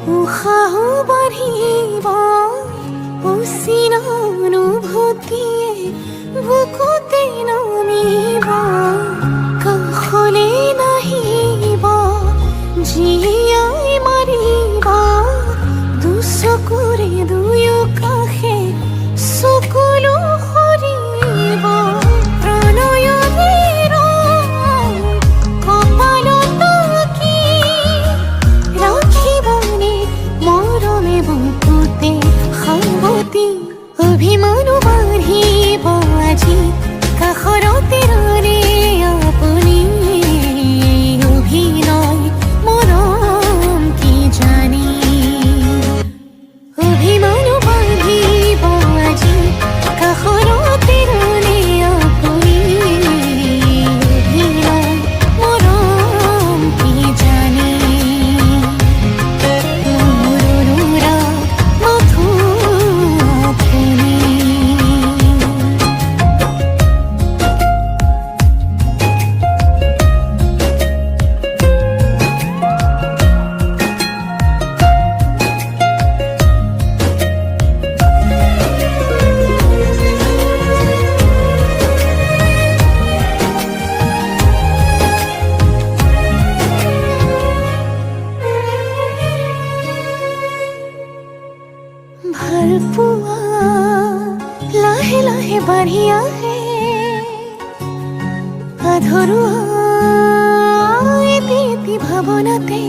উশাহো বাঢ়িব উচিন অনুভূতিয়ে বুকুতে নামিব কাষলে নাহিব জীয়াই মাৰিব দুচকুৰে দুয়ো কাষে চকুলো সৰিব প্ৰণয়ৰে কপালত কি ৰাখিবনে মৰমে বুকুতে সাৱতি অভিমানো বাঢ়িব আজি কাষৰতে ৰলে আপুনি অভিনয় মৰম কি জানি অভিমানো বাঢ়িব আজি কাষৰতে ৰলে আপুনি অভিনয় মৰম কি জানি মোৰ অনুৰাগ মধু আপুনি ভালপোৱা লাহে লাহে বাঢ়ি আহে আধৰুৱা এটি এটি ভাৱনাতে